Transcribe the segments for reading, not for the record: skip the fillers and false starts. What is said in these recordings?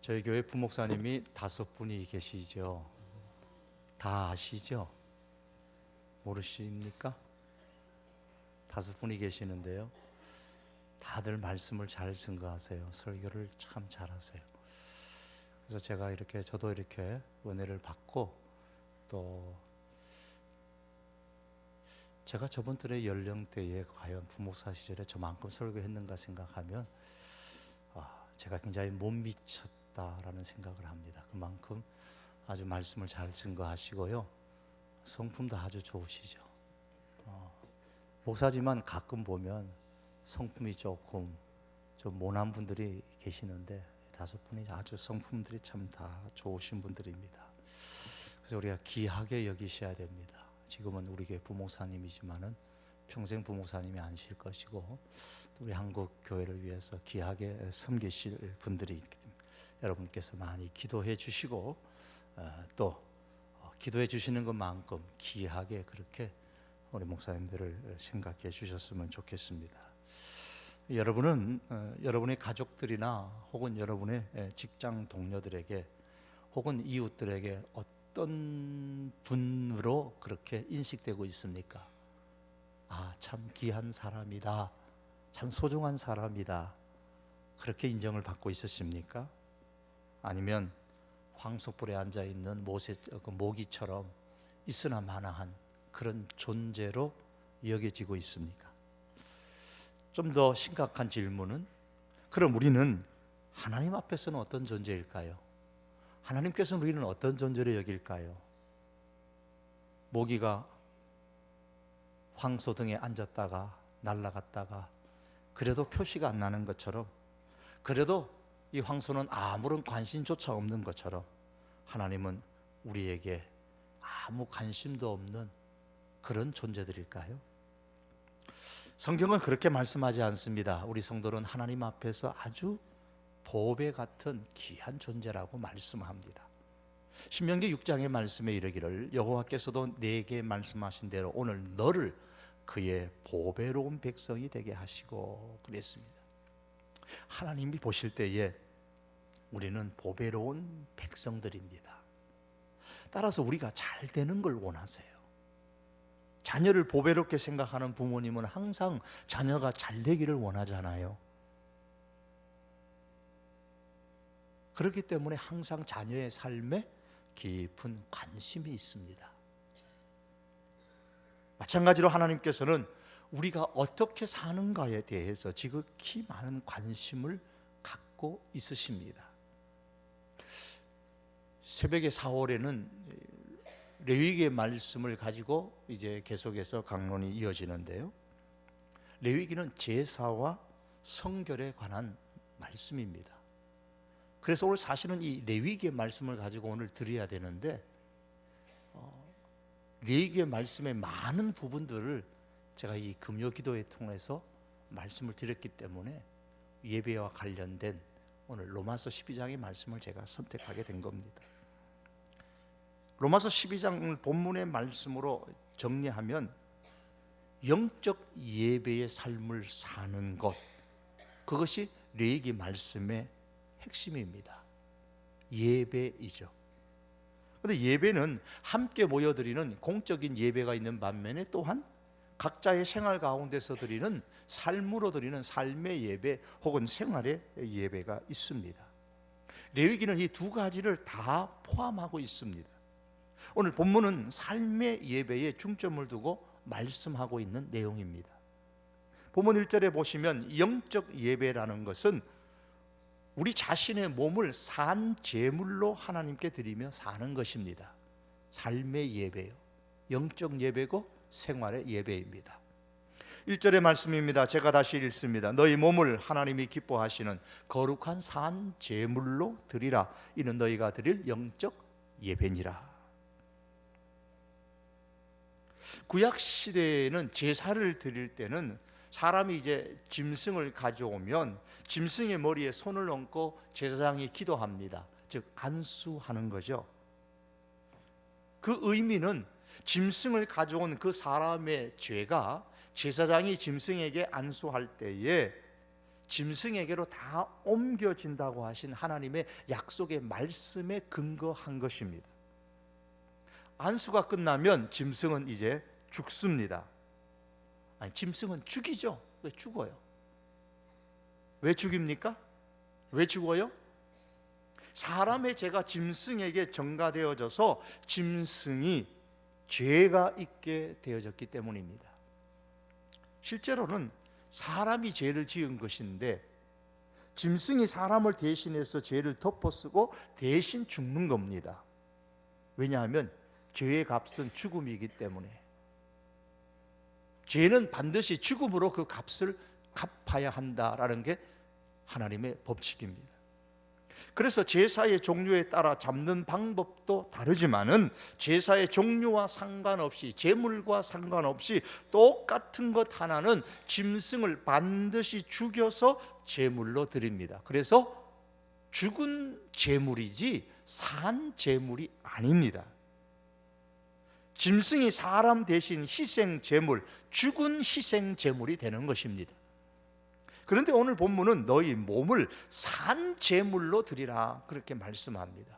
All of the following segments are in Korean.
저희 교회 부목사님이 5분이 계시죠. 다 아시죠? 모르십니까? 5분이 계시는데요. 다들 말씀을 잘 증거하세요. 설교를 참 잘하세요. 그래서 저도 이렇게 은혜를 받고, 또 제가 저분들의 연령대에 과연 부목사 시절에 저만큼 설교했는가 생각하면 제가 굉장히 못 미쳤다라는 생각을 합니다. 그만큼 아주 말씀을 잘 증거하시고요, 성품도 아주 좋으시죠. 목사지만 가끔 보면 성품이 조금 좀 모난 분들이 계시는데 5분이 아주 성품들이 참 다 좋으신 분들입니다. 그래서 우리가 귀하게 여기셔야 됩니다. 지금은 우리 교회 부목사님이지만은 평생 부목사님이 아니실 것이고, 또 우리 한국 교회를 위해서 귀하게 섬기실 분들이 있기 때문에 여러분께서 많이 기도해 주시고, 또 기도해 주시는 것만큼 귀하게 그렇게 우리 목사님들을 생각해 주셨으면 좋겠습니다. 여러분은 여러분의 가족들이나 혹은 여러분의 직장 동료들에게 혹은 이웃들에게 어떤 분으로 그렇게 인식되고 있습니까? 참 귀한 사람이다, 참 소중한 사람이다, 그렇게 인정을 받고 있으십니까? 아니면 황소불에 앉아있는 모기처럼 있으나 마나한 그런 존재로 여겨지고 있습니까? 좀 더 심각한 질문은, 그럼 우리는 하나님 앞에서는 어떤 존재일까요? 하나님께서는 우리는 어떤 존재로 여길까요? 모기가 황소 등에 앉았다가 날아갔다가 그래도 표시가 안 나는 것처럼, 그래도 이 황소는 아무런 관심조차 없는 것처럼, 하나님은 우리에게 아무 관심도 없는 그런 존재들일까요? 성경은 그렇게 말씀하지 않습니다. 우리 성도는 하나님 앞에서 아주 보배 같은 귀한 존재라고 말씀합니다. 신명기 6장의 말씀에 이르기를 여호와께서도 내게 말씀하신 대로 오늘 너를 그의 보배로운 백성이 되게 하시고 그랬습니다. 하나님이 보실 때에 우리는 보배로운 백성들입니다. 따라서 우리가 잘 되는 걸 원하세요. 자녀를 보배롭게 생각하는 부모님은 항상 자녀가 잘 되기를 원하잖아요. 그렇기 때문에 항상 자녀의 삶에 깊은 관심이 있습니다. 마찬가지로 하나님께서는 우리가 어떻게 사는가에 대해서 지극히 많은 관심을 갖고 있으십니다. 새벽의 4월에는 레위기의 말씀을 가지고 이제 계속해서 강론이 이어지는데요, 레위기는 제사와 성결에 관한 말씀입니다. 그래서 오늘 사실은 이 레위기의 말씀을 가지고 오늘 드려야 되는데, 레위기의 말씀의 많은 부분들을 제가 이 금요 기도회 통해서 말씀을 드렸기 때문에 예배와 관련된 오늘 로마서 12장의 말씀을 제가 선택하게 된 겁니다. 로마서 12장을 본문의 말씀으로 정리하면 영적 예배의 삶을 사는 것, 그것이 레위기 말씀의 핵심입니다. 예배이죠. 그런데 예배는 함께 모여드리는 공적인 예배가 있는 반면에 또한 각자의 생활 가운데서 드리는, 삶으로 드리는 삶의 예배 혹은 생활의 예배가 있습니다. 레위기는 이 두 가지를 다 포함하고 있습니다. 오늘 본문은 삶의 예배에 중점을 두고 말씀하고 있는 내용입니다. 본문 1절에 보시면 영적 예배라는 것은 우리 자신의 몸을 산 제물로 하나님께 드리며 사는 것입니다. 삶의 예배요, 영적 예배고 생활의 예배입니다. 1절의 말씀입니다. 제가 다시 읽습니다. 너희 몸을 하나님이 기뻐하시는 거룩한 산 제물로 드리라. 이는 너희가 드릴 영적 예배니라. 구약 시대에는 제사를 드릴 때는 사람이 이제 짐승을 가져오면 짐승의 머리에 손을 얹고 제사장이 기도합니다. 즉 안수하는 거죠. 그 의미는 짐승을 가져온 그 사람의 죄가 제사장이 짐승에게 안수할 때에 짐승에게로 다 옮겨진다고 하신 하나님의 약속의 말씀에 근거한 것입니다. 안수가 끝나면 짐승은 이제 죽습니다. 아니, 짐승은 죽이죠. 왜 죽어요? 왜 죽입니까? 왜 죽어요? 사람의 죄가 짐승에게 전가되어져서 짐승이 죄가 있게 되어졌기 때문입니다. 실제로는 사람이 죄를 지은 것인데 짐승이 사람을 대신해서 죄를 덮어쓰고 대신 죽는 겁니다. 왜냐하면 죄의 값은 죽음이기 때문에 죄는 반드시 죽음으로 그 값을 갚아야 한다라는 게 하나님의 법칙입니다. 그래서 제사의 종류에 따라 잡는 방법도 다르지만은 제사의 종류와 상관없이, 제물과 상관없이 똑같은 것 하나는 짐승을 반드시 죽여서 제물로 드립니다. 그래서 죽은 제물이지 산 제물이 아닙니다. 짐승이 사람 대신 희생 제물, 죽은 희생 제물이 되는 것입니다. 그런데 오늘 본문은 너희 몸을 산 제물로 드리라 그렇게 말씀합니다.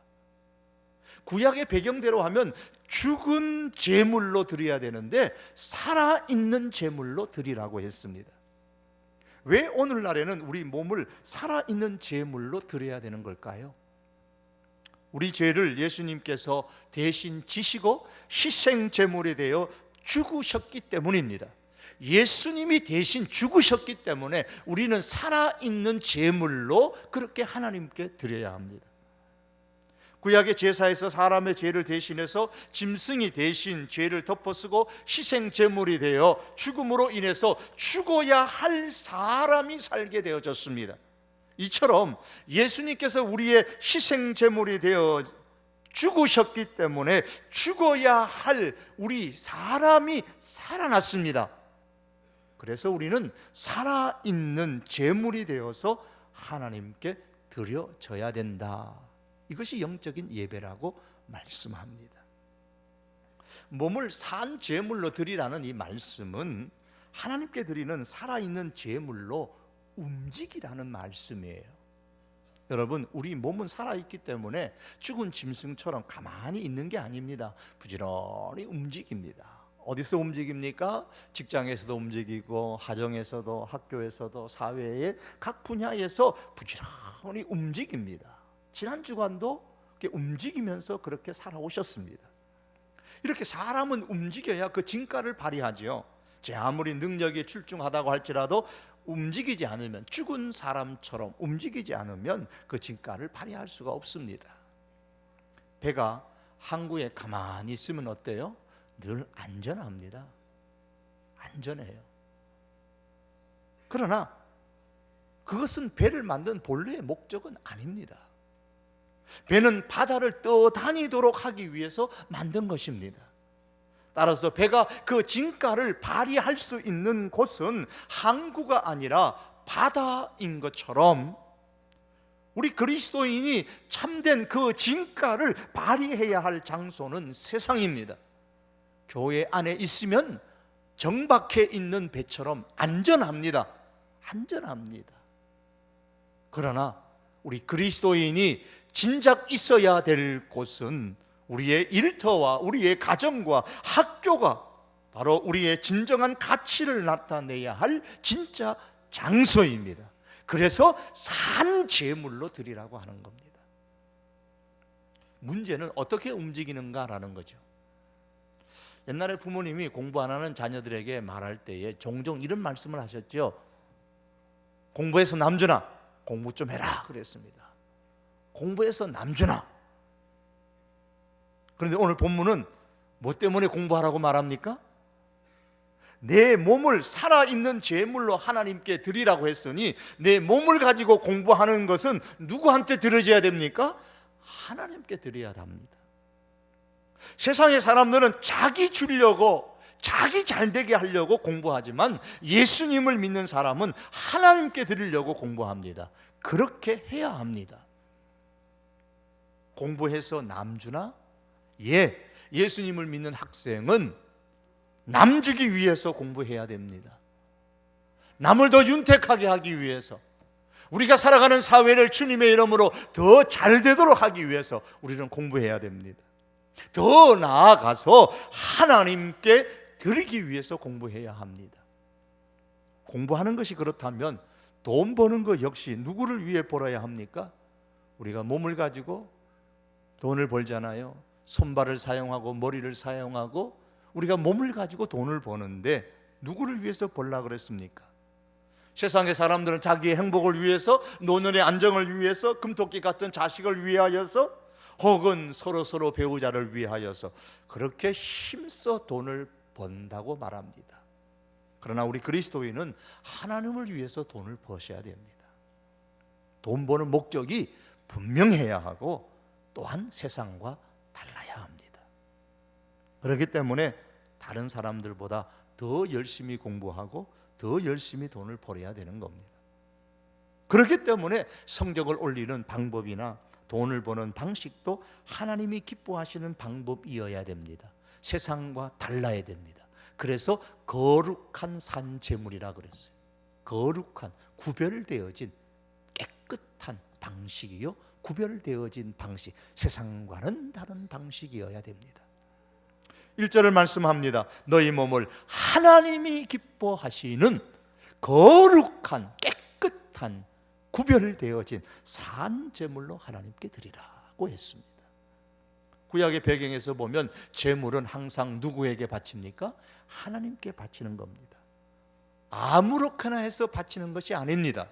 구약의 배경대로 하면 죽은 제물로 드려야 되는데 살아있는 제물로 드리라고 했습니다. 왜 오늘날에는 우리 몸을 살아있는 제물로 드려야 되는 걸까요? 우리 죄를 예수님께서 대신 지시고 희생 제물이 되어 죽으셨기 때문입니다. 예수님이 대신 죽으셨기 때문에 우리는 살아있는 제물로 그렇게 하나님께 드려야 합니다. 구약의 제사에서 사람의 죄를 대신해서 짐승이 대신 죄를 덮어쓰고 희생 제물이 되어 죽음으로 인해서 죽어야 할 사람이 살게 되어졌습니다. 이처럼 예수님께서 우리의 희생 제물이 되어 죽으셨기 때문에 죽어야 할 우리 사람이 살아났습니다. 그래서 우리는 살아있는 제물이 되어서 하나님께 드려져야 된다. 이것이 영적인 예배라고 말씀합니다. 몸을 산 제물로 드리라는 이 말씀은 하나님께 드리는 살아있는 제물로 움직이라는 말씀이에요. 여러분, 우리 몸은 살아있기 때문에 죽은 짐승처럼 가만히 있는 게 아닙니다. 부지런히 움직입니다. 어디서 움직입니까? 직장에서도 움직이고, 가정에서도, 학교에서도, 사회의 각 분야에서 부지런히 움직입니다. 지난 주간도 움직이면서 그렇게 살아오셨습니다. 이렇게 사람은 움직여야 그 진가를 발휘하죠. 제 아무리 능력이 출중하다고 할지라도 움직이지 않으면, 죽은 사람처럼 움직이지 않으면 그 진가를 발휘할 수가 없습니다. 배가 항구에 가만히 있으면 어때요? 늘 안전합니다. 안전해요. 그러나 그것은 배를 만든 본래의 목적은 아닙니다. 배는 바다를 떠다니도록 하기 위해서 만든 것입니다. 따라서 배가 그 진가를 발휘할 수 있는 곳은 항구가 아니라 바다인 것처럼 우리 그리스도인이 참된 그 진가를 발휘해야 할 장소는 세상입니다. 교회 안에 있으면 정박해 있는 배처럼 안전합니다. 안전합니다. 그러나 우리 그리스도인이 진작 있어야 될 곳은 우리의 일터와 우리의 가정과 학교가 바로 우리의 진정한 가치를 나타내야 할 진짜 장소입니다. 그래서 산 제물로 드리라고 하는 겁니다. 문제는 어떻게 움직이는가라는 거죠. 옛날에 부모님이 공부 안 하는 자녀들에게 말할 때에 종종 이런 말씀을 하셨죠. 공부해서 남주나 공부 좀 해라 그랬습니다. 공부해서 남주나. 그런데 오늘 본문은 뭐 때문에 공부하라고 말합니까? 내 몸을 살아있는 제물로 하나님께 드리라고 했으니 내 몸을 가지고 공부하는 것은 누구한테 드려져야 됩니까? 하나님께 드려야 합니다. 세상의 사람들은 자기 주려고, 자기 잘되게 하려고 공부하지만 예수님을 믿는 사람은 하나님께 드리려고 공부합니다. 그렇게 해야 합니다. 공부해서 남주나? 예수님을 믿는 학생은 남주기 위해서 공부해야 됩니다. 남을 더 윤택하게 하기 위해서, 우리가 살아가는 사회를 주님의 이름으로 더 잘 되도록 하기 위해서 우리는 공부해야 됩니다. 더 나아가서 하나님께 드리기 위해서 공부해야 합니다. 공부하는 것이 그렇다면 돈 버는 것 역시 누구를 위해 벌어야 합니까? 우리가 몸을 가지고 돈을 벌잖아요. 손발을 사용하고 머리를 사용하고 우리가 몸을 가지고 돈을 버는데 누구를 위해서 벌라 그랬습니까? 세상의 사람들은 자기의 행복을 위해서, 노년의 안정을 위해서, 금토끼 같은 자식을 위하여서, 혹은 서로 배우자를 위하여서 그렇게 힘써 돈을 번다고 말합니다. 그러나 우리 그리스도인은 하나님을 위해서 돈을 버셔야 됩니다. 돈 버는 목적이 분명해야 하고 또한 세상과 달라야 합니다. 그렇기 때문에 다른 사람들보다 더 열심히 공부하고 더 열심히 돈을 벌어야 되는 겁니다. 그렇기 때문에 성적을 올리는 방법이나 돈을 버는 방식도 하나님이 기뻐하시는 방법이어야 됩니다. 세상과 달라야 됩니다. 그래서 거룩한 산재물이라 그랬어요. 거룩한, 구별되어진 깨끗한 방식이요, 구별되어진 방식, 세상과는 다른 방식이어야 됩니다. 1절을 말씀합니다. 너희 몸을 하나님이 기뻐하시는 거룩한, 깨끗한, 구별되어진 산제물로 하나님께 드리라고 했습니다. 구약의 배경에서 보면 제물은 항상 누구에게 바칩니까? 하나님께 바치는 겁니다. 아무렇게나 해서 바치는 것이 아닙니다.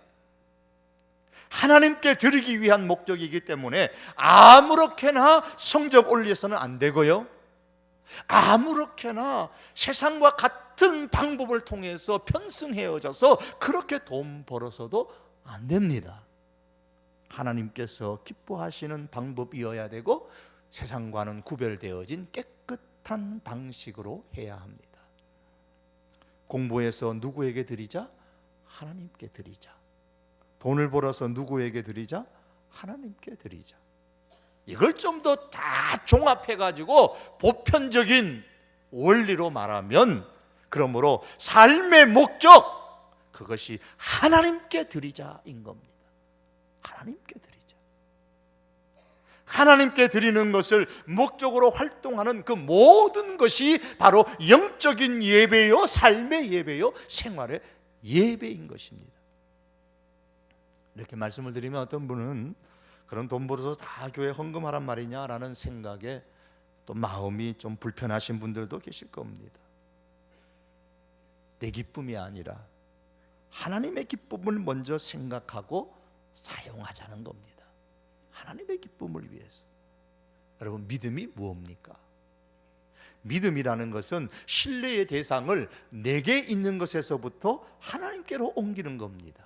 하나님께 드리기 위한 목적이기 때문에 아무렇게나 성적 올려서는 안 되고요, 아무렇게나 세상과 같은 방법을 통해서 편승해져서 그렇게 돈 벌어서도 안 됩니다. 하나님께서 기뻐하시는 방법이어야 되고 세상과는 구별되어진 깨끗한 방식으로 해야 합니다. 공부해서 누구에게 드리자? 하나님께 드리자. 돈을 벌어서 누구에게 드리자? 하나님께 드리자. 이걸 좀 더 다 종합해가지고 보편적인 원리로 말하면, 그러므로 삶의 목적, 그것이 하나님께 드리자인 겁니다. 하나님께 드리자. 하나님께 드리는 것을 목적으로 활동하는 그 모든 것이 바로 영적인 예배요, 삶의 예배요, 생활의 예배인 것입니다. 이렇게 말씀을 드리면 어떤 분은 그런 돈 벌어서 다 교회 헌금하란 말이냐라는 생각에 또 마음이 좀 불편하신 분들도 계실 겁니다. 내 기쁨이 아니라 하나님의 기쁨을 먼저 생각하고 사용하자는 겁니다. 하나님의 기쁨을 위해서. 여러분, 믿음이 무엇입니까? 믿음이라는 것은 신뢰의 대상을 내게 있는 것에서부터 하나님께로 옮기는 겁니다.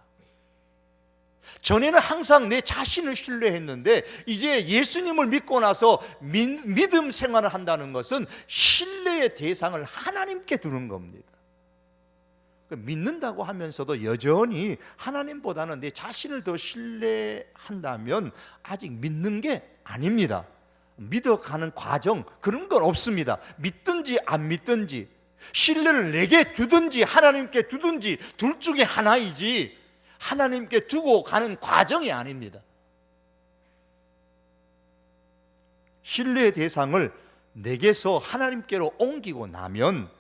전에는 항상 내 자신을 신뢰했는데 이제 예수님을 믿고 나서 믿음 생활을 한다는 것은 신뢰의 대상을 하나님께 두는 겁니다. 믿는다고 하면서도 여전히 하나님보다는 내 자신을 더 신뢰한다면 아직 믿는 게 아닙니다. 믿어가는 과정, 그런 건 없습니다. 믿든지 안 믿든지, 신뢰를 내게 두든지 하나님께 두든지 둘 중에 하나이지 하나님께 두고 가는 과정이 아닙니다. 신뢰의 대상을 내게서 하나님께로 옮기고 나면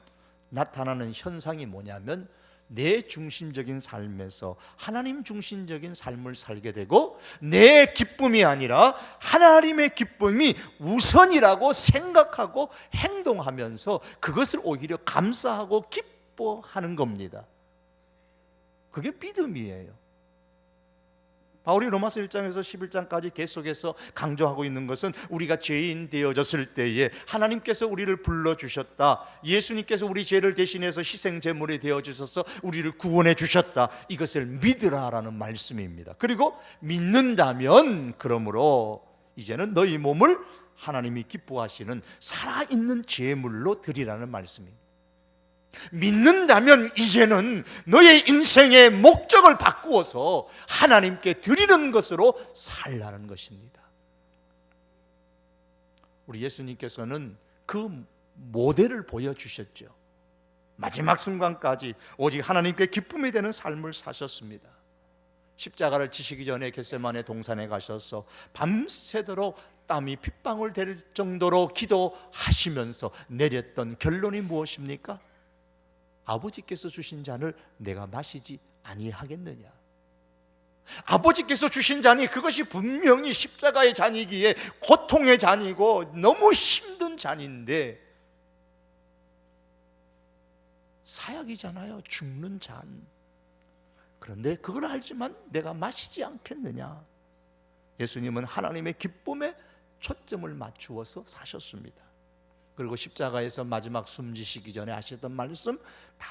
나타나는 현상이 뭐냐면 내 중심적인 삶에서 하나님 중심적인 삶을 살게 되고 내 기쁨이 아니라 하나님의 기쁨이 우선이라고 생각하고 행동하면서 그것을 오히려 감사하고 기뻐하는 겁니다. 그게 믿음이에요. 바울이 로마서 1장에서 11장까지 계속해서 강조하고 있는 것은 우리가 죄인 되어졌을 때에 하나님께서 우리를 불러주셨다, 예수님께서 우리 죄를 대신해서 희생제물이 되어주셔서 우리를 구원해 주셨다, 이것을 믿으라라는 말씀입니다. 그리고 믿는다면 그러므로 이제는 너희 몸을 하나님이 기뻐하시는 살아있는 제물로 드리라는 말씀입니다. 믿는다면 이제는 너의 인생의 목적을 바꾸어서 하나님께 드리는 것으로 살라는 것입니다. 우리 예수님께서는 그 모델을 보여주셨죠. 마지막 순간까지 오직 하나님께 기쁨이 되는 삶을 사셨습니다. 십자가를 지시기 전에 겟세마네 동산에 가셔서 밤새도록 땀이 핏방울 될 정도로 기도하시면서 내렸던 결론이 무엇입니까? 아버지께서 주신 잔을 내가 마시지 아니하겠느냐. 아버지께서 주신 잔이 그것이 분명히 십자가의 잔이기에 고통의 잔이고 너무 힘든 잔인데, 사약이잖아요. 죽는 잔. 그런데 그걸 알지만 내가 마시지 않겠느냐. 예수님은 하나님의 기쁨에 초점을 맞추어서 사셨습니다. 그리고 십자가에서 마지막 숨지시기 전에 하셨던 말씀, 다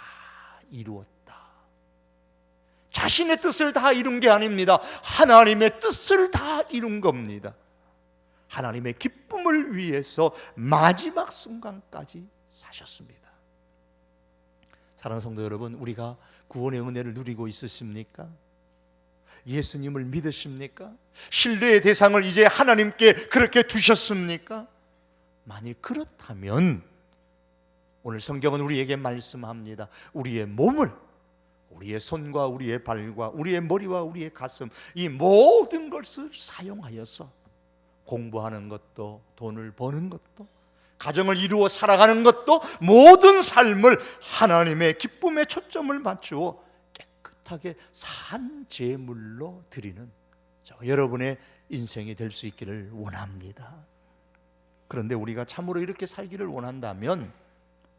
이루었다. 자신의 뜻을 다 이룬 게 아닙니다. 하나님의 뜻을 다 이룬 겁니다. 하나님의 기쁨을 위해서 마지막 순간까지 사셨습니다. 사랑하는 성도 여러분, 우리가 구원의 은혜를 누리고 있으십니까? 예수님을 믿으십니까? 신뢰의 대상을 이제 하나님께 그렇게 두셨습니까? 만일 그렇다면 오늘 성경은 우리에게 말씀합니다. 우리의 몸을, 우리의 손과 우리의 발과 우리의 머리와 우리의 가슴, 이 모든 것을 사용하여서 공부하는 것도, 돈을 버는 것도, 가정을 이루어 살아가는 것도, 모든 삶을 하나님의 기쁨에 초점을 맞추어 깨끗하게 산 제물로 드리는 여러분의 인생이 될 수 있기를 원합니다. 그런데 우리가 참으로 이렇게 살기를 원한다면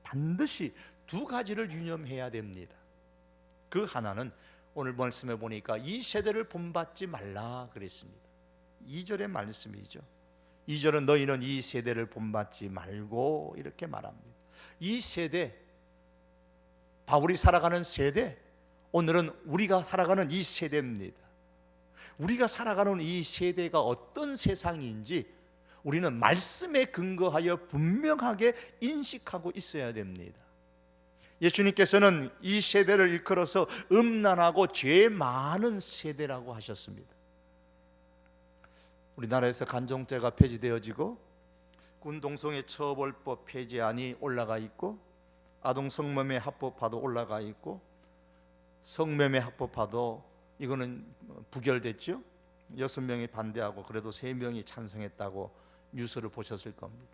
반드시 두 가지를 유념해야 됩니다. 그 하나는 오늘 말씀해 보니까 이 세대를 본받지 말라 그랬습니다. 2절의 말씀이죠. 2절은 너희는 이 세대를 본받지 말고 이렇게 말합니다. 이 세대, 바울이 살아가는 세대, 오늘은 우리가 살아가는 이 세대입니다. 우리가 살아가는 이 세대가 어떤 세상인지 우리는 말씀에 근거하여 분명하게 인식하고 있어야 됩니다. 예수님께서는 이 세대를 일컬어서 음란하고 죄 많은 세대라고 하셨습니다. 우리나라에서 간종죄가 폐지되어지고 군동성애 처벌법 폐지안이 올라가 있고 아동 성매매 합법화도 올라가 있고 성매매 합법화도 이거는 부결됐죠. 6명이 반대하고 그래도 3명이 찬성했다고 뉴스를 보셨을 겁니다.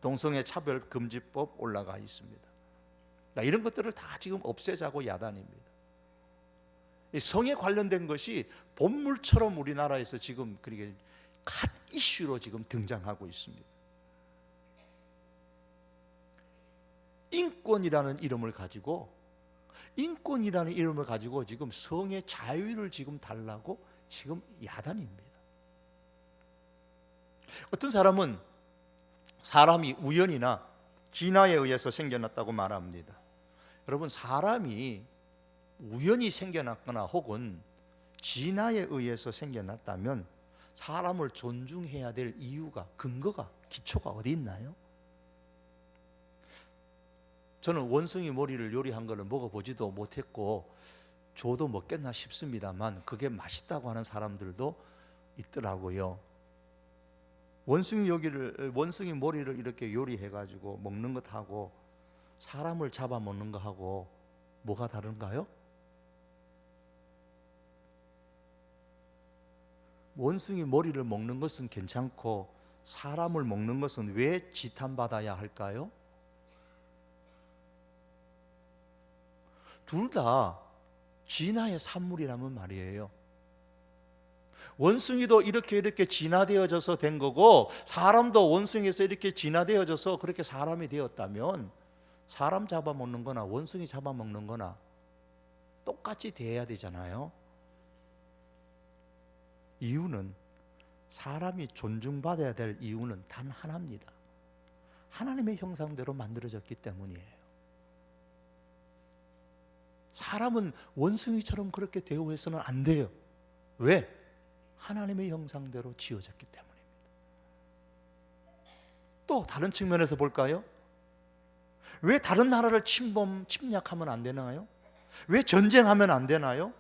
동성애 차별 금지법 올라가 있습니다. 이런 것들을 다 지금 없애자고 야단입니다. 이 성에 관련된 것이 본물처럼 우리나라에서 지금 그렇게 핫 이슈로 지금 등장하고 있습니다. 인권이라는 이름을 가지고 지금 성의 자유를 지금 달라고 지금 야단입니다. 어떤 사람은 사람이 우연이나 진화에 의해서 생겨났다고 말합니다. 여러분, 사람이 우연히 생겨났거나 혹은 진화에 의해서 생겨났다면 사람을 존중해야 될 이유가, 근거가, 기초가 어디 있나요? 저는 원숭이 머리를 요리한 거를 먹어보지도 못했고 저도 먹겠나 싶습니다만 그게 맛있다고 하는 사람들도 있더라고요. 원숭이 머리를 이렇게 요리해가지고 먹는 것하고 사람을 잡아먹는 것하고 뭐가 다른가요? 원숭이 머리를 먹는 것은 괜찮고 사람을 먹는 것은 왜 지탄받아야 할까요? 둘 다 진화의 산물이라면 말이에요. 원숭이도 이렇게 진화되어져서 된 거고 사람도 원숭이에서 이렇게 진화되어져서 그렇게 사람이 되었다면 사람 잡아먹는 거나 원숭이 잡아먹는 거나 똑같이 대해야 되잖아요. 이유는, 사람이 존중받아야 될 이유는 단 하나입니다. 하나님의 형상대로 만들어졌기 때문이에요. 사람은 원숭이처럼 그렇게 대우해서는 안 돼요. 왜? 하나님의 형상대로 지어졌기 때문입니다. 또 다른 측면에서 볼까요? 왜 다른 나라를 침략하면 안 되나요? 왜 전쟁하면 안 되나요?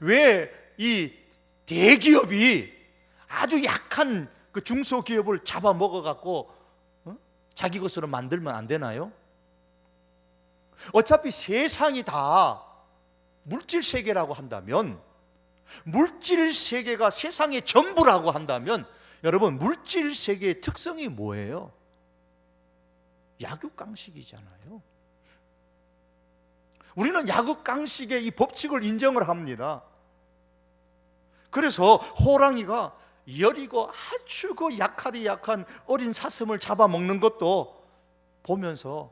왜 이 대기업이 아주 약한 그 중소기업을 잡아먹어갖고 자기 것으로 만들면 안 되나요? 어차피 세상이 다 물질 세계라고 한다면 물질 세계가 세상의 전부라고 한다면 여러분, 물질 세계의 특성이 뭐예요? 약육강식이잖아요. 우리는 약육강식의 이 법칙을 인정을 합니다. 그래서 호랑이가 여리고 아주 그 약하디 약한 어린 사슴을 잡아먹는 것도 보면서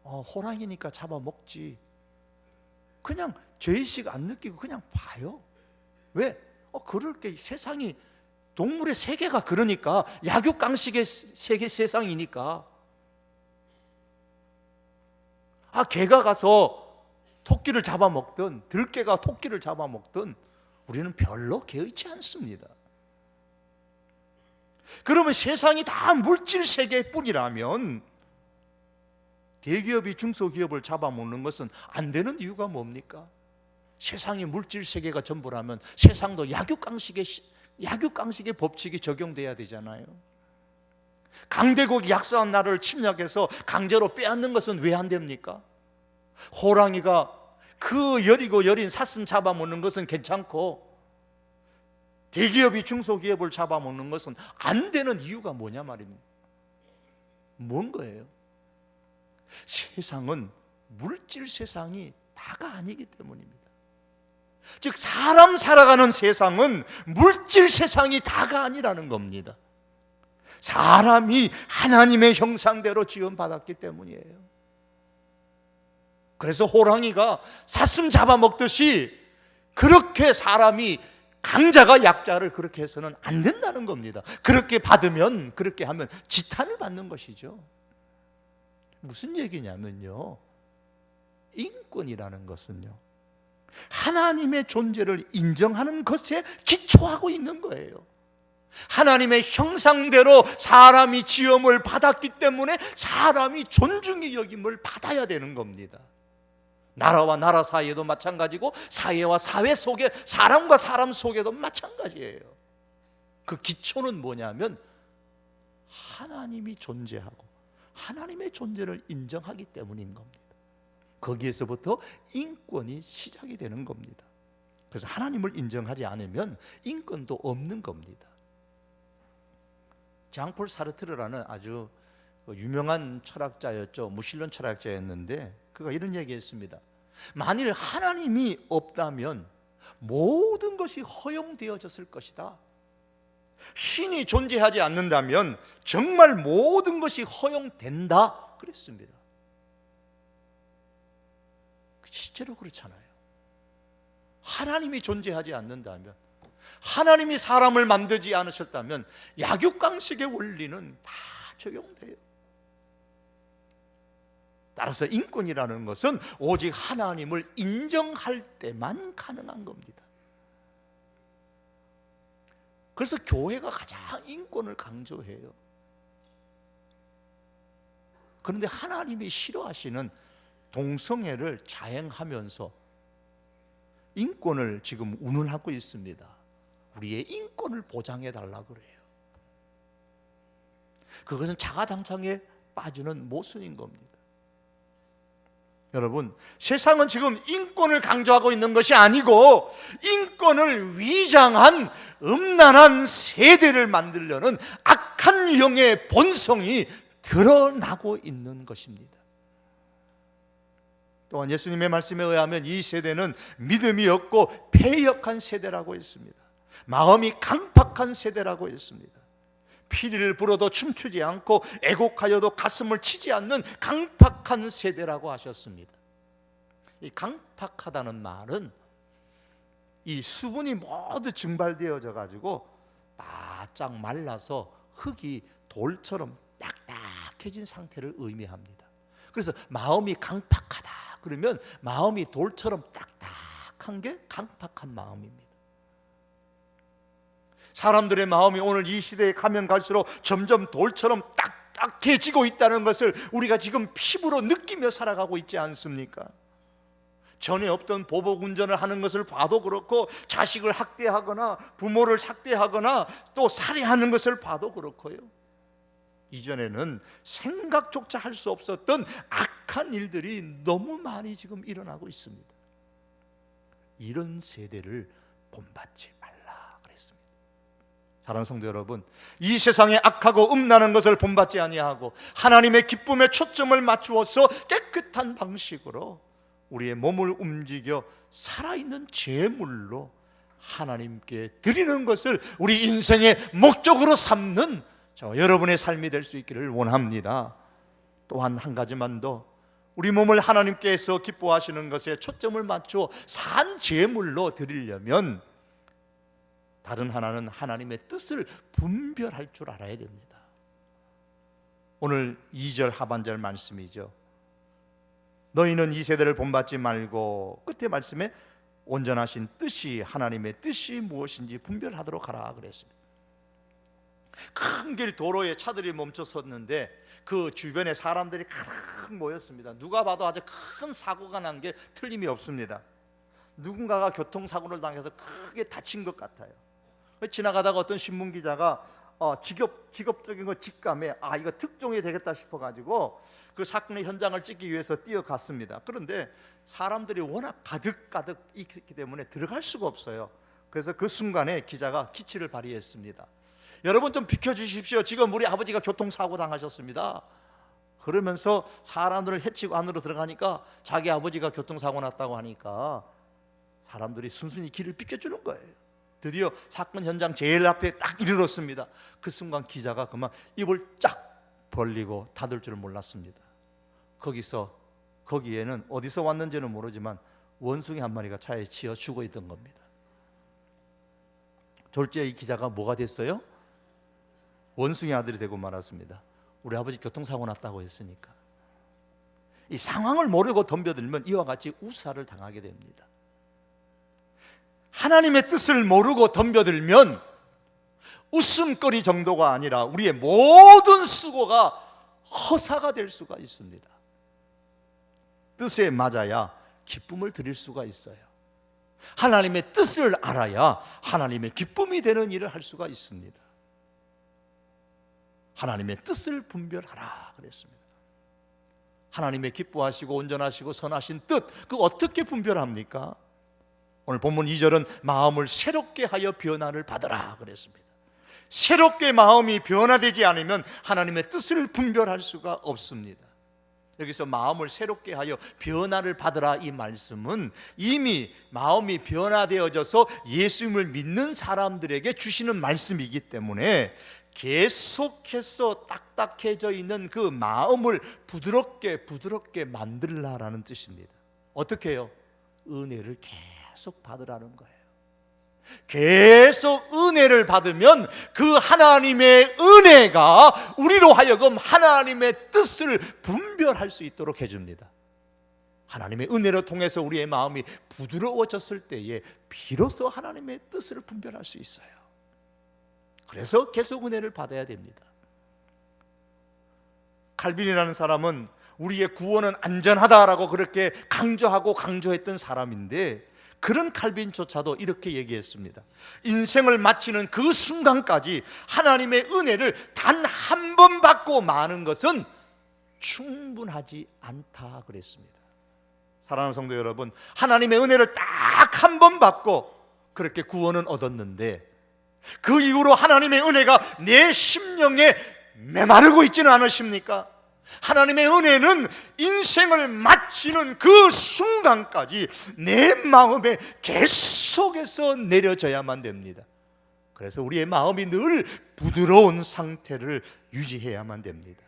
호랑이니까 잡아먹지, 그냥 죄의식 안 느끼고 그냥 봐요. 왜? 그럴 게 세상이, 동물의 세계가 그러니까, 약육강식의 세계, 세상이니까. 개가 가서 토끼를 잡아먹든 들개가 토끼를 잡아먹든 우리는 별로 개의치 않습니다. 그러면 세상이 다 물질 세계일 뿐이라면 대기업이 중소기업을 잡아먹는 것은 안 되는 이유가 뭡니까? 세상이 물질 세계가 전부라면 세상도 약육강식의 법칙이 적용돼야 되잖아요. 강대국이 약소한 나라를 침략해서 강제로 빼앗는 것은 왜 안 됩니까? 호랑이가 그 여리고 여린 사슴 잡아먹는 것은 괜찮고 대기업이 중소기업을 잡아먹는 것은 안 되는 이유가 뭐냐 말입니다. 뭔 거예요? 세상은 물질 세상이 다가 아니기 때문입니다. 즉 사람 살아가는 세상은 물질 세상이 다가 아니라는 겁니다. 사람이 하나님의 형상대로 지음받았기 때문이에요. 그래서 호랑이가 사슴 잡아먹듯이 그렇게 사람이, 강자가 약자를 그렇게 해서는 안 된다는 겁니다. 그렇게 받으면, 그렇게 하면 지탄을 받는 것이죠. 무슨 얘기냐면요, 인권이라는 것은요, 하나님의 존재를 인정하는 것에 기초하고 있는 거예요. 하나님의 형상대로 사람이 지음을 받았기 때문에 사람이 존중의 여김을 받아야 되는 겁니다. 나라와 나라 사이에도 마찬가지고 사회와 사회 속에, 사람과 사람 속에도 마찬가지예요. 그 기초는 뭐냐면 하나님이 존재하고 하나님의 존재를 인정하기 때문인 겁니다. 거기에서부터 인권이 시작이 되는 겁니다. 그래서 하나님을 인정하지 않으면 인권도 없는 겁니다. 장폴 사르트르라는 아주 유명한 철학자였죠. 무신론 철학자였는데 그가 이런 얘기했습니다. 만일 하나님이 없다면 모든 것이 허용되어졌을 것이다. 신이 존재하지 않는다면 정말 모든 것이 허용된다 그랬습니다. 실제로 그렇잖아요. 하나님이 존재하지 않는다면, 하나님이 사람을 만들지 않으셨다면 약육강식의 원리는 다 적용돼요. 따라서 인권이라는 것은 오직 하나님을 인정할 때만 가능한 겁니다. 그래서 교회가 가장 인권을 강조해요. 그런데 하나님이 싫어하시는 동성애를 자행하면서 인권을 지금 운운하고 있습니다. 우리의 인권을 보장해 달라고 그래요. 그것은 자가당착에 빠지는 모순인 겁니다. 여러분, 세상은 지금 인권을 강조하고 있는 것이 아니고 인권을 위장한 음란한 세대를 만들려는 악한 영의 본성이 드러나고 있는 것입니다. 또한 예수님의 말씀에 의하면 이 세대는 믿음이 없고 패역한 세대라고 했습니다. 마음이 강팍한 세대라고 했습니다. 피리를 불어도 춤추지 않고 애곡하여도 가슴을 치지 않는 강팍한 세대라고 하셨습니다. 이 강팍하다는 말은 이 수분이 모두 증발되어져 가지고 바짝 말라서 흙이 돌처럼 딱딱해진 상태를 의미합니다. 그래서 마음이 강팍하다 그러면 마음이 돌처럼 딱딱한 게 강팍한 마음입니다. 사람들의 마음이 오늘 이 시대에 가면 갈수록 점점 돌처럼 딱딱해지고 있다는 것을 우리가 지금 피부로 느끼며 살아가고 있지 않습니까? 전에 없던 보복운전을 하는 것을 봐도 그렇고, 자식을 학대하거나 부모를 학대하거나 또 살해하는 것을 봐도 그렇고요. 이전에는 생각조차 할 수 없었던 악한 일들이 너무 많이 지금 일어나고 있습니다. 이런 세대를 본받지 말라 그랬습니다. 사랑하는 성도 여러분, 이 세상에 악하고 음란한 것을 본받지 아니하고 하나님의 기쁨에 초점을 맞추어서 깨끗한 방식으로 우리의 몸을 움직여 살아있는 제물로 하나님께 드리는 것을 우리 인생의 목적으로 삼는 저와 여러분의 삶이 될 수 있기를 원합니다. 또한 한 가지만 더, 우리 몸을 하나님께서 기뻐하시는 것에 초점을 맞추어 산 제물로 드리려면 다른 하나는 하나님의 뜻을 분별할 줄 알아야 됩니다. 오늘 2절 하반절 말씀이죠. 너희는 이 세대를 본받지 말고, 끝에 말씀에 온전하신 뜻이, 하나님의 뜻이 무엇인지 분별하도록 하라 그랬습니다. 큰 길 도로에 차들이 멈춰 섰는데 그 주변에 사람들이 가득 모였습니다. 누가 봐도 아주 큰 사고가 난 게 틀림이 없습니다. 누군가가 교통사고를 당해서 크게 다친 것 같아요. 지나가다가 어떤 신문기자가 직업적인 거 직감에 이거 특종이 되겠다 싶어가지고 그 사건의 현장을 찍기 위해서 뛰어갔습니다. 그런데 사람들이 워낙 가득 있기 때문에 들어갈 수가 없어요. 그래서 그 순간에 기자가 기치를 발휘했습니다. 여러분 좀 비켜주십시오. 지금 우리 아버지가 교통사고 당하셨습니다. 그러면서 사람들을 해치고 안으로 들어가니까 자기 아버지가 교통사고 났다고 하니까 사람들이 순순히 길을 비켜주는 거예요. 드디어 사건 현장 제일 앞에 딱 이르렀습니다. 그 순간 기자가 그만 입을 쫙 벌리고 닫을 줄 몰랐습니다. 거기에는 어디서 왔는지는 모르지만 원숭이 한 마리가 차에 치여 죽어 있던 겁니다. 졸지에 이 기자가 뭐가 됐어요? 원숭이 아들이 되고 말았습니다. 우리 아버지 교통사고 났다고 했으니까. 이 상황을 모르고 덤벼들면 이와 같이 우사를 당하게 됩니다. 하나님의 뜻을 모르고 덤벼들면 웃음거리 정도가 아니라 우리의 모든 수고가 허사가 될 수가 있습니다. 뜻에 맞아야 기쁨을 드릴 수가 있어요. 하나님의 뜻을 알아야 하나님의 기쁨이 되는 일을 할 수가 있습니다. 하나님의 뜻을 분별하라 그랬습니다. 하나님의 기뻐하시고 온전하시고 선하신 뜻, 그거 어떻게 분별합니까? 오늘 본문 2절은 마음을 새롭게 하여 변화를 받으라 그랬습니다. 새롭게 마음이 변화되지 않으면 하나님의 뜻을 분별할 수가 없습니다. 여기서 마음을 새롭게 하여 변화를 받으라, 이 말씀은 이미 마음이 변화되어져서 예수님을 믿는 사람들에게 주시는 말씀이기 때문에 계속해서 딱딱해져 있는 그 마음을 부드럽게 만들라라는 뜻입니다. 어떻게 해요? 은혜를 계속 받으라는 거예요. 계속 은혜를 받으면 그 하나님의 은혜가 우리로 하여금 하나님의 뜻을 분별할 수 있도록 해줍니다. 하나님의 은혜로 통해서 우리의 마음이 부드러워졌을 때에 비로소 하나님의 뜻을 분별할 수 있어요. 그래서 계속 은혜를 받아야 됩니다. 칼빈이라는 사람은 우리의 구원은 안전하다라고 그렇게 강조했던 사람인데, 그런 칼빈조차도 이렇게 얘기했습니다. 인생을 마치는 그 순간까지 하나님의 은혜를 단 한 번 받고 마는 것은 충분하지 않다 그랬습니다. 사랑하는 성도 여러분, 하나님의 은혜를 딱 한 번 받고 그렇게 구원은 얻었는데 그 이후로 하나님의 은혜가 내 심령에 메마르고 있지는 않으십니까? 하나님의 은혜는 인생을 마치는 그 순간까지 내 마음에 계속해서 내려져야만 됩니다. 그래서 우리의 마음이 늘 부드러운 상태를 유지해야만 됩니다.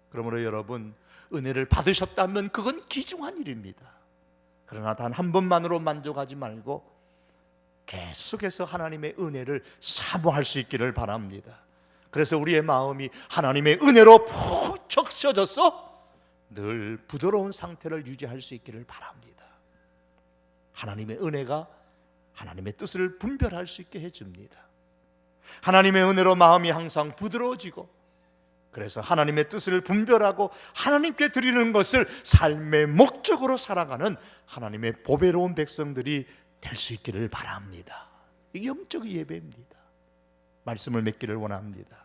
그러므로 여러분, 은혜를 받으셨다면 그건 귀중한 일입니다. 그러나 단 한 번만으로 만족하지 말고 계속해서 하나님의 은혜를 사모할 수 있기를 바랍니다. 그래서 우리의 마음이 하나님의 은혜로 푹 적셔져서 늘 부드러운 상태를 유지할 수 있기를 바랍니다. 하나님의 은혜가 하나님의 뜻을 분별할 수 있게 해줍니다. 하나님의 은혜로 마음이 항상 부드러워지고, 그래서 하나님의 뜻을 분별하고 하나님께 드리는 것을 삶의 목적으로 살아가는 하나님의 보배로운 백성들이 될 수 있기를 바랍니다. 이게 영적 예배입니다. 말씀을 맺기를 원합니다.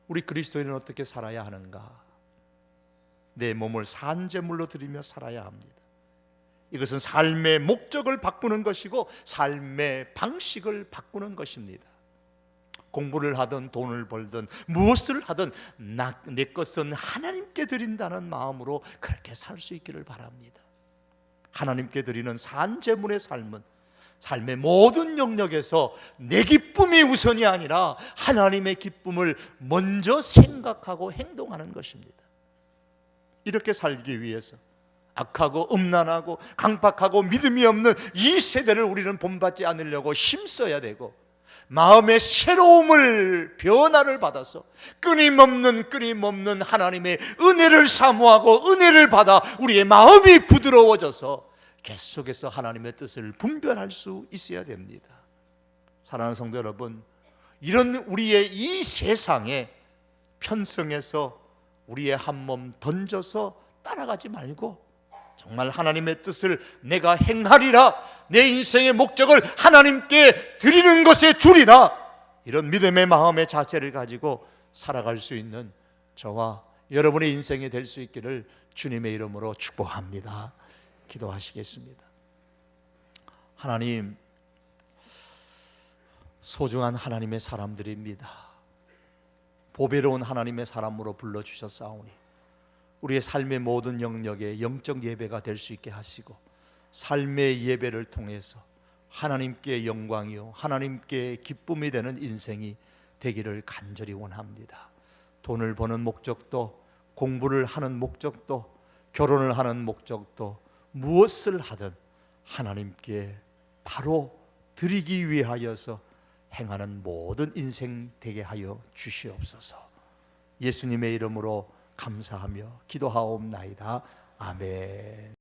우리 그리스도인은 어떻게 살아야 하는가? 내 몸을 산제물로 드리며 살아야 합니다. 이것은 삶의 목적을 바꾸는 것이고 삶의 방식을 바꾸는 것입니다. 공부를 하든 돈을 벌든 무엇을 하든 내 것은 하나님께 드린다는 마음으로 그렇게 살 수 있기를 바랍니다. 하나님께 드리는 산제물의 삶은 삶의 모든 영역에서 내 기쁨이 우선이 아니라 하나님의 기쁨을 먼저 생각하고 행동하는 것입니다. 이렇게 살기 위해서 악하고 음란하고 강박하고 믿음이 없는 이 세대를 우리는 본받지 않으려고 힘써야 되고, 마음의 새로움을 변화를 받아서 끊임없는 하나님의 은혜를 사모하고 은혜를 받아 우리의 마음이 부드러워져서 계속해서 하나님의 뜻을 분별할 수 있어야 됩니다. 사랑하는 성도 여러분, 이런 우리의 이 세상에 편성해서 우리의 한 몸 던져서 따라가지 말고 정말 하나님의 뜻을 내가 행하리라, 내 인생의 목적을 하나님께 드리는 것에 주리라, 이런 믿음의 마음의 자세를 가지고 살아갈 수 있는 저와 여러분의 인생이 될 수 있기를 주님의 이름으로 축복합니다. 기도하시겠습니다. 하나님, 소중한 하나님의 사람들입니다. 보배로운 하나님의 사람으로 불러주셨사오니 우리의 삶의 모든 영역에 영적 예배가 될 수 있게 하시고, 삶의 예배를 통해서 하나님께 영광이요 하나님께 기쁨이 되는 인생이 되기를 간절히 원합니다. 돈을 버는 목적도, 공부를 하는 목적도, 결혼을 하는 목적도, 무엇을 하든 하나님께 바로 드리기 위하여서 행하는 모든 인생 되게 하여 주시옵소서. 예수님의 이름으로 감사하며 기도하옵나이다. 아멘.